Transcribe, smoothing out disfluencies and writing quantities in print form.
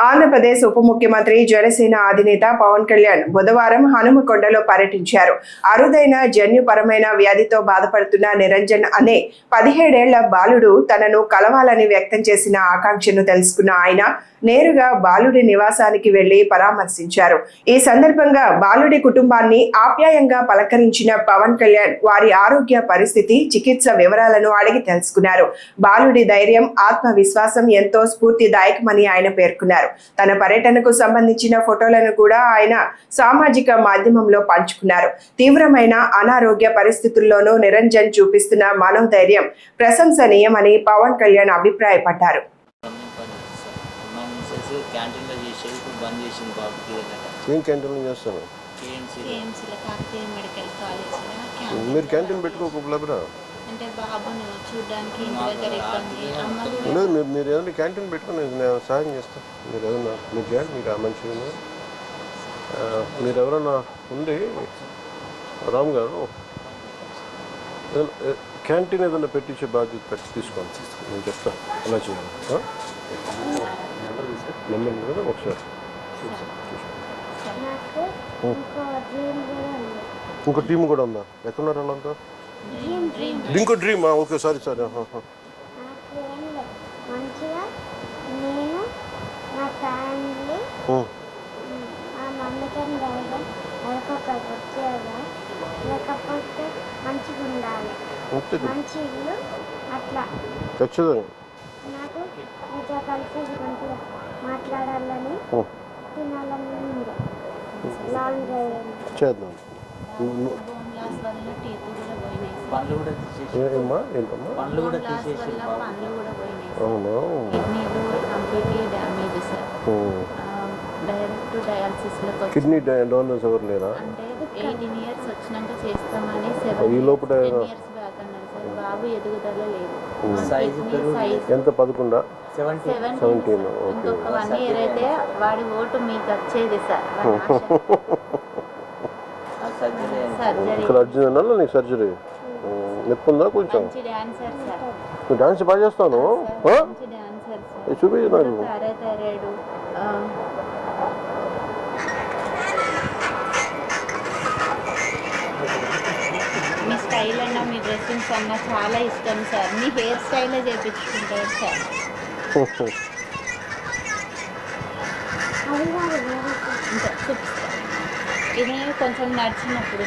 ఆంధ్రప్రదేశ్ ఉప ముఖ్యమంత్రి జనసేన అధినేత పవన్ కళ్యాణ్ బుధవారం హనుమకొండలో పర్యటించారు. అరుదైన జన్యుపరమైన వ్యాధితో బాధపడుతున్న నిరంజన్ అనే 17 ఏళ్ల బాలుడు తనను కలవాలని వ్యక్తం చేసిన ఆకాంక్షను తెలుసుకున్న ఆయన నేరుగా బాలుడి నివాసానికి వెళ్లి పరామర్శించారు. ఈ సందర్భంగా బాలుడి కుటుంబాన్ని ఆప్యాయంగా పలకరించిన పవన్ కళ్యాణ్ వారి ఆరోగ్య పరిస్థితి, చికిత్స వివరాలను అడిగి తెలుసుకున్నారు. బాలుడి ధైర్యం, ఆత్మవిశ్వాసం ఎంతో స్ఫూర్తిదాయకమని ఆయన పేర్కొన్నారు. తన పర్యటనకు సంబంధించిన ఫోటోలను కూడా ఆయన సామాజిక మాధ్యమంలో పంచుకున్నారు. తీవ్రమైన అనారోగ్య పరిస్థితుల్లోనూ నిరంజన్ చూపిస్తున్న మనోధైర్యం ప్రశంసనీయమని పవన్ కళ్యాణ్ అభిప్రాయపడ్డారు. మీరు క్యాంటీన్ పెట్టుకోకపోలేబరా అంటే బాబును చూడడానికి ఇంటి దగ్గర ఇబ్బంది లేదు. మీరు ఏదైనా క్యాంటీన్ పెట్టుకుని నేను సహాయం చేస్తాను. మీరు ఏదైనా మీరు చేయండి. మీకు మంచిగా మీరు ఎవరైనా ఉండి రామ్ గారు క్యాంటీన్ ఏదైనా పెట్టించే బాధ్యత తీసుకోండి. నేను చెప్తాను ఎలా చేయాలి. నెంబర్ కదా ఒకసారి ఇంకో టీం కూడా ఉందా? ఎక్కడున్నారు వాళ్ళంతా? ఇంకో డ్రీమ్. Okay, sorry. మంచిగా నేను నా ఫ్యామిలీ మా మమ్మీకి వచ్చేదా లేకపోతే మంచిగా ఉండాలి, మంచి ఇల్లు అట్లా నాకు మీతో కలిసి మంచిగా మాట్లాడాలని తినాలని ఉంది. లాంగ్ డ్రైవ్ చేద్దాం. కిడ్నీ డోనర్స్ ఎవరు లేరా? అంటే 18 years వచ్చినాక చేస్తామని ఈ లోపల బాబు ఎదుగుదల లేదు. ఎంత 11? 17. ఇంకొక 1 year అయితే వాడి ఓటు మీకు వచ్చేది సార్. ఇక్కడ అర్జున్ నీకు సర్జరీ నొప్పి ఉందా? కొంచెం డాన్స్ బాగా చేస్తాను. చూపించు నాకు. మీ స్టైల్ అన్నా మీ డ్రెస్సింగ్స్ అన్నా చాలా ఇష్టం సార్. మీ హెయిర్ స్టైలే చేయించుకుంటారు సార్. ఇది కొంచెం నడిచినప్పుడు.